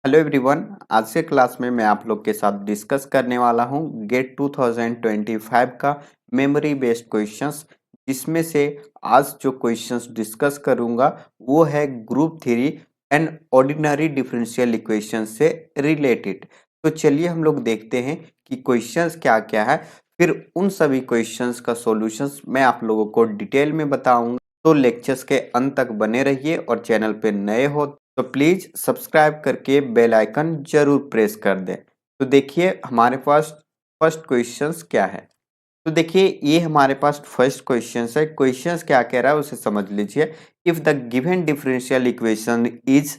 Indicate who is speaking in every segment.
Speaker 1: Hello everyone. आज के class में मैं आप लोग के साथ डिस्कस करने वाला हूं गेट 2025 का मेमोरी बेस्ड क्वेश्चंस, जिसमें से आज जो क्वेश्चंस डिस्कस करूंगा वो है group three and ordinary differential equation से रिलेटेड। तो चलिए हम लोग देखते हैं कि क्वेश्चंस क्या क्या है, फिर उन सभी क्वेश्चंस का सॉल्यूशंस मैं आप लोगों को डिटेल में बताऊंगा। तो लेक्चर्स के अंत तक बने रहिए और चैनल पे नए हो तो प्लीज सब्सक्राइब करके बेल आइकन जरूर प्रेस कर दें। तो देखिए हमारे पास फर्स्ट क्वेश्चंस क्या है। तो देखिए ये हमारे पास फर्स्ट क्वेश्चंस है। क्वेश्चंस क्या कह रहा है उसे समझ लीजिए। If the given differential equation is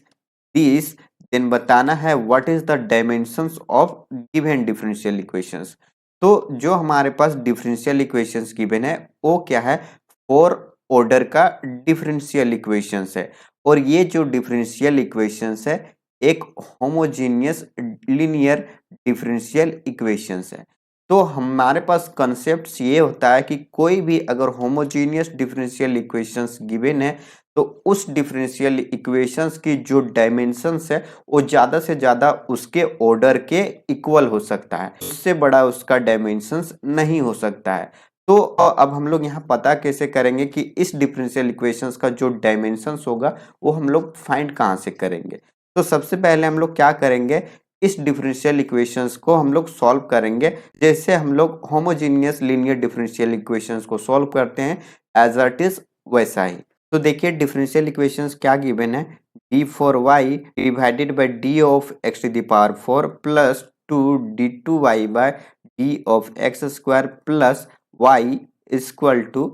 Speaker 1: this, then बताना है what is the dimensions of given differential equations. तो जो हमारे पास डिफरेंशियल इक्वेशंस गिवन है वो क्या है, फोर ऑर्डर का डिफरेंशियल इक्वेशंस है। और ये जो डिफरेंशियल इक्वेशंस है एक होमोजीनियस लीनियर डिफरेंशियल इक्वेशंस है। तो हमारे पास कंसेप्ट ये होता है कि कोई भी अगर होमोजीनियस डिफरेंशियल इक्वेशंस गिवन है तो उस डिफरेंशियल इक्वेशंस की जो डायमेंशंस है वो ज्यादा से ज्यादा उसके ऑर्डर के इक्वल हो सकता है, उससे बड़ा उसका डायमेंशंस नहीं हो सकता है। तो अब हम लोग यहाँ पता कैसे करेंगे कि इस डिफरेंशियल इक्वेशंस का जो डायमेंशंस होगा वो हम लोग फाइंड कहाँ से करेंगे। तो सबसे पहले हम लोग क्या करेंगे, इस डिफरेंशियल इक्वेशंस को हम लोग सॉल्व करेंगे जैसे हम लोग होमोजीनियस लीनियर डिफरेंशियल इक्वेशंस को सॉल्व करते हैं एज इट इज वैसा ही। तो देखिए डिफरेंशियल इक्वेशंस क्या गिवन है, D four Y divided by D of X to the power 4 plus 2d2y by D of X square plus Y equal to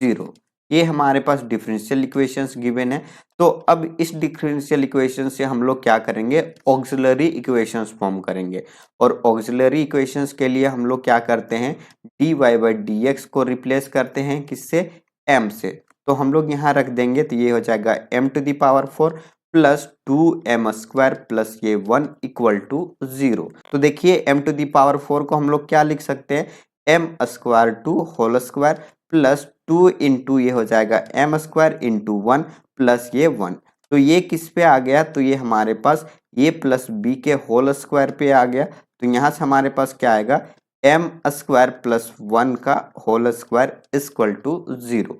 Speaker 1: 0। ये हमारे पास डिफरेंशियल इक्वेशंस गिवन है। तो अब इस डिफरेंशियल इक्वेशन से हम लोग क्या करेंगे, ऑक्सिलरी इक्वेशंस फॉर्म करेंगे। और ऑक्सिलरी इक्वेशंस के लिए हम लोग क्या करते हैं, dy बाई डी एक्स को रिप्लेस करते हैं किससे, m से। तो हम लोग यहाँ रख देंगे तो ये हो जाएगा m to the power 4 plus 2m square plus ये 1 इक्वल टू 0। तो देखिए m टू द पावर 4 को हम लोग क्या लिख सकते हैं, m square to whole square plus 2 into ये हो जाएगा m स्क्वायर इंटू 1 प्लस ये 1। तो ये किस पे आ गया, तो ये हमारे पास ये प्लस बी के होल स्क्वायर पे आ गया। तो यहाँ से हमारे पास क्या आएगा, m स्क्वायर प्लस 1 का होल स्क्वायर इक्वल टू 0।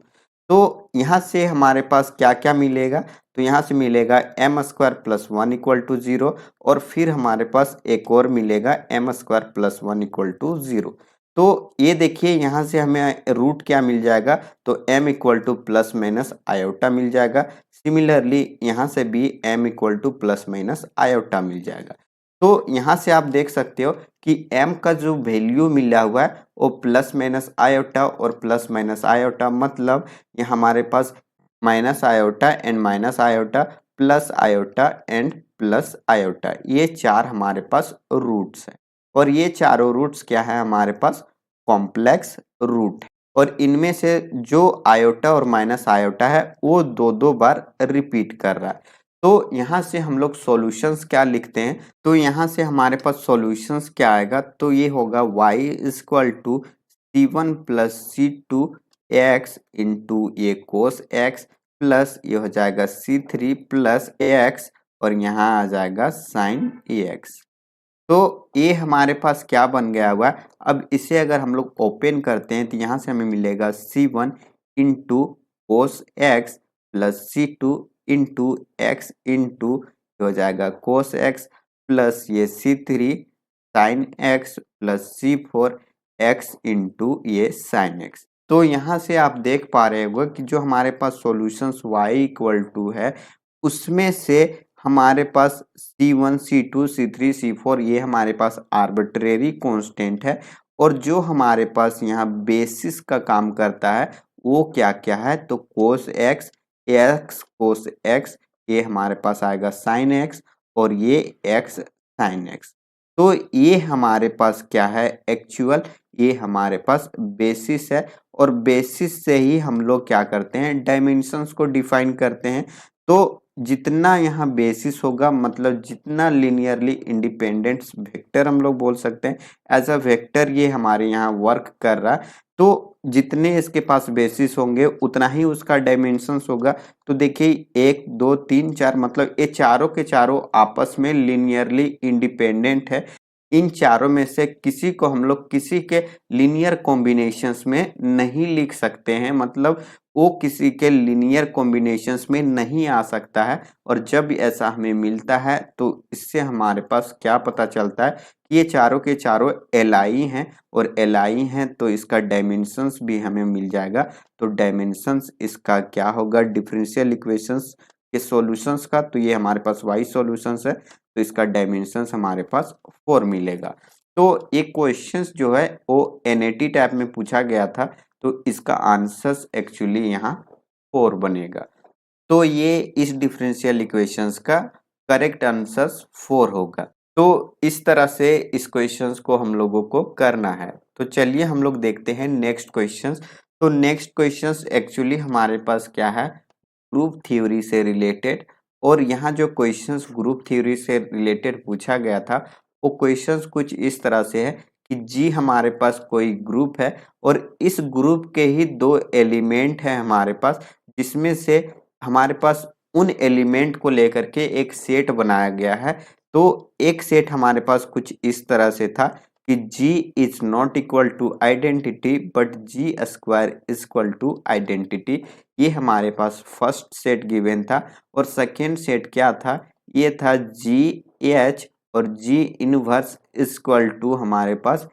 Speaker 1: तो यहाँ से हमारे पास क्या क्या मिलेगा, तो यहाँ से मिलेगा m square plus 1 equal to 0 और फिर हमारे पास एक और मिलेगा m square plus 1 equal to 0। तो ये देखिए यहाँ से हमें रूट क्या मिल जाएगा, तो m equal to plus minus iota मिल जाएगा। सिमिलरली यहाँ से भी m equal to plus minus iota मिल जाएगा। तो यहाँ से आप देख सकते हो कि m का जो वैल्यू मिला हुआ है वो प्लस माइनस आयोटा और प्लस माइनस आयोटा, मतलब ये हमारे पास minus iota and minus iota plus iota and plus iota, ये चार हमारे पास रूट्स हैं। और ये चारों रूट्स क्या है हमारे पास, कॉम्प्लेक्स रूट है। और इनमें से जो आयोटा और माइनस आयोटा है वो दो दो बार रिपीट कर रहा है। तो यहाँ से हम लोग सॉल्यूशंस क्या लिखते हैं, तो यहाँ से हमारे पास सॉल्यूशंस क्या आएगा, तो ये होगा y equal to c1 plus c2 X into ये कोस एक्स प्लस ये हो जाएगा c3 प्लस एक्स और यहाँ आ जाएगा साइन एक्स। तो ये हमारे पास क्या बन गया हुआ है। अब इसे अगर हम लोग ओपन करते हैं तो यहाँ से हमें मिलेगा c1 into cos x plus c2 into x into हो जाएगा कोस एक्स प्लस ये c3 sine x plus c4 x into ये साइन एक्स। तो यहाँ से आप देख पा रहे होंगे कि जो हमारे पास सॉल्यूशंस y इक्वल टू है उसमें से हमारे पास C1 C2 C3 C4 ये हमारे पास आर्बिट्रेरी कांस्टेंट है। और जो हमारे पास यहाँ बेसिस का काम करता है वो क्या क्या है, तो cos x, x cos x, ये हमारे पास आएगा साइन एक्स और ये एक्स साइन एक्स। तो ये हमारे पास क्या है एक्चुअल, ये हमारे पास बेसिस है। और बेसिस से ही हम लोग क्या करते हैं, डायमेंशंस को डिफाइन करते हैं। तो जितना यहाँ बेसिस होगा मतलब जितना लीनियरली इंडिपेंडेंट वेक्टर हम लोग बोल सकते हैं, एज अ वेक्टर ये हमारे यहाँ वर्क कर रहा है। तो जितने इसके पास बेसिस होंगे उतना ही उसका डायमेंशंस होगा। तो देखिए 1 2 3 4 मतलब ये चारों के चारों आपस में लीनियरली इंडिपेंडेंट है। इन चारों में से किसी को हम लोग किसी के लीनियर कॉम्बिनेशंस में नहीं लिख सकते हैं, मतलब वो किसी के लीनियर कॉम्बिनेशंस में नहीं आ सकता है। और जब ऐसा हमें मिलता है तो इससे हमारे पास क्या पता चलता है कि ये चारों के चारों एलआई हैं, और एलआई हैं तो इसका डायमेंशंस भी हमें मिल जाएगा। तो डायमेंशंस इसका क्या होगा डिफरेंशियल इक्वेशंस के सॉल्यूशंस का, तो ये हमारे पास वाई सॉल्यूशंस है, तो इसका डायमेंशंस हमारे पास 4 मिलेगा। तो ये क्वेश्चंस जो है वो एनएटी टाइप में पूछा गया था, तो इसका आंसर्स एक्चुअली यहाँ 4 बनेगा। तो ये इस डिफरेंशियल इक्वेशंस का करेक्ट आंसर्स 4 होगा। तो इस तरह से इस क्वेश्चंस को हम लोगों को करना है। तो चलिए हम लोग देखते हैं नेक्स्ट क्वेश्चंस। तो नेक्स्ट क्वेश्चंस एक्चुअली हमारे पास क्या है, ग्रुप थ्योरी से रिलेटेड। और यहाँ जो क्वेश्चंस ग्रुप थ्योरी से रिलेटेड पूछा गया था वो क्वेश्चंस कुछ इस तरह से है कि जी हमारे पास कोई ग्रुप है और इस ग्रुप के ही दो एलिमेंट है हमारे पास, जिसमें से हमारे पास उन एलिमेंट को लेकर के एक सेट बनाया गया है। तो एक सेट हमारे पास कुछ इस तरह से था कि g is not equal to identity but G square is equal to identity. ये हमारे पास फर्स्ट सेट गिवन था। और सेकेंड सेट क्या था, ये था जी एच और जी इनवर्स इक्वल टू हमारे पास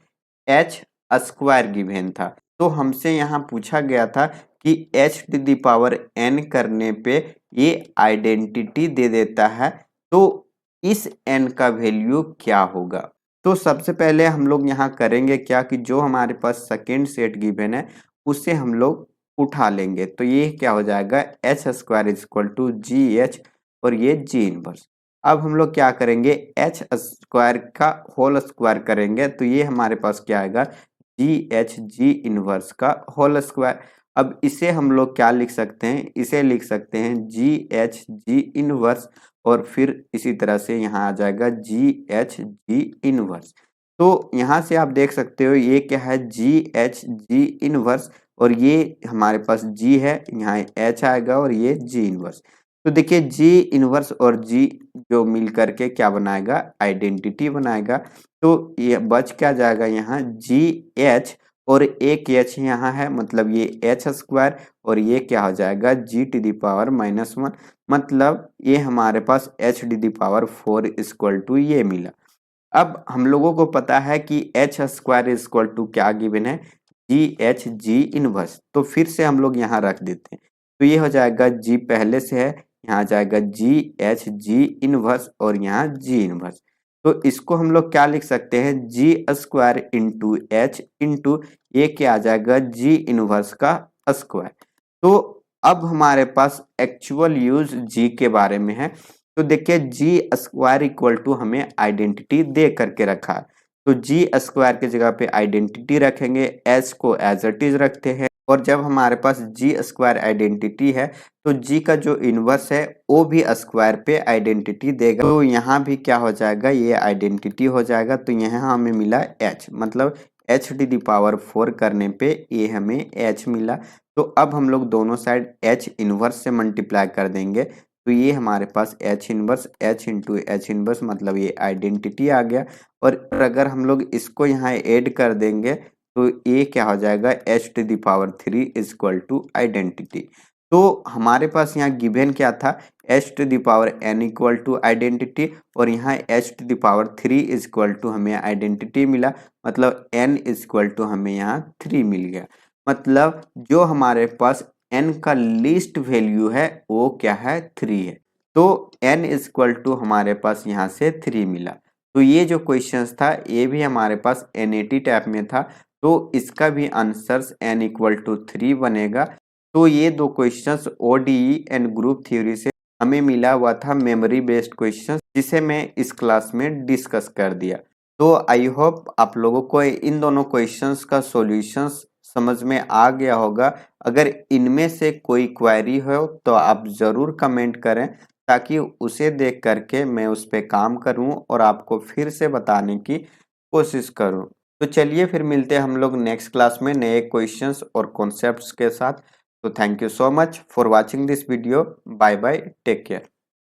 Speaker 1: एच स्क्वायर गिवन था। तो हमसे यहाँ पूछा गया था कि H to the power N करने पे ये आइडेंटिटी दे देता है, तो इस एन का वैल्यू क्या होगा। तो सबसे पहले हम लोग यहाँ करेंगे क्या कि जो हमारे पास सेकेंड सेट गिवन है उसे हम लोग उठा लेंगे। तो ये क्या हो जाएगा, H square is equal to G H और ये जी इनवर्स। अब हम लोग क्या करेंगे, एच स्क्वायर का होल स्क्वायर करेंगे, तो ये हमारे पास क्या आएगा, जी एच जी इनवर्स का होल स्क्वायर। अब इसे हम लोग क्या लिख सकते हैं, इसे लिख सकते हैं जी एच जी इनवर्स और फिर इसी तरह से यहाँ आ जाएगा जी एच जी इनवर्स। तो यहाँ से आप देख सकते हो ये क्या है, जी एच जी इनवर्स और ये हमारे पास जी है, यहाँ एच आएगा और ये जी इनवर्स। तो देखिए जी इनवर्स और जी जो मिल करके क्या बनाएगा, आइडेंटिटी बनाएगा। तो ये बच क्या जाएगा यहाँ, जी एच और एक एच यहाँ है, मतलब ये एच स्क्वायर और ये क्या हो जाएगा, जी टू दी पावर -1, मतलब ये हमारे पास H to the power 4 equal to ये मिला। अब हम लोगों को पता है कि एच स्क्वायर इक्वल टू क्या गिवन है, जी एच जी इनवर्स। तो फिर से हम लोग यहाँ रख देते हैं, तो ये हो जाएगा जी पहले से है, यहाँ जाएगा जी एच जी इनवर्स और यहाँ जी इनवर्स। तो इसको हम लोग क्या लिख सकते हैं, जी स्क्वायर इंटू एच इंटू ये क्या आ जाएगा, जी इनवर्स का स्क्वायर। तो अब हमारे पास एक्चुअल यूज जी के बारे में है। तो देखिए जी स्क्वायर इक्वल टू हमें आइडेंटिटी दे करके रखा है, तो जी स्क्वायर की जगह पे आइडेंटिटी रखेंगे, एच को एज इट इज रखते हैं। और जब हमारे पास जी स्क्वायर आइडेंटिटी है तो जी का जो इनवर्स है वो भी स्क्वायर पे आइडेंटिटी देगा। तो यहाँ भी क्या हो जाएगा, ये आइडेंटिटी हो जाएगा। तो यहाँ हमें मिला एच, मतलब एच टू द पावर 4 करने पे ये हमें एच मिला। तो अब हम लोग दोनों साइड एच इनवर्स से मल्टीप्लाई कर देंगे, तो ये हमारे पास H inverse H into H inverse, मतलब ये आइडेंटिटी आ गया। और अगर हम लोग इसको यहाँ ऐड कर देंगे तो ये क्या हो जाएगा, H to the power 3 equal to identity. तो हमारे पास यहाँ गिवन क्या था, H to the power n equal to identity और यहाँ H to the power 3 equal to हमें आइडेंटिटी मिला, मतलब एन इक्वल टू हमें यहाँ 3 मिल गया। मतलब जो हमारे पास n का लीस्ट वैल्यू है वो क्या है, 3 है। तो n इक्वल टू हमारे पास यहाँ से 3 मिला। तो ये जो क्वेश्चंस था ये भी हमारे पास एनएटी टाइप में था, तो इसका भी आंसर्स n इक्वल टू 3 बनेगा। तो ये दो questions ODE and group theory से हमें मिला हुआ था मेमोरी बेस्ड क्वेश्चंस, जिसे मैं इस क्लास में डिस्कस कर दिया। तो आई होप आप लोगों को इन दोनों क्वेश्चंस का सॉल्यूशंस समझ में आ गया होगा। अगर इनमें से कोई क्वेरी हो तो आप ज़रूर कमेंट करें, ताकि उसे देख करके मैं उस पर काम करूं और आपको फिर से बताने की कोशिश करूं। तो चलिए फिर मिलते हैं हम लोग नेक्स्ट क्लास में नए क्वेश्चंस और कॉन्सेप्ट्स के साथ। तो thank you so much for watching this video. Bye bye, take care.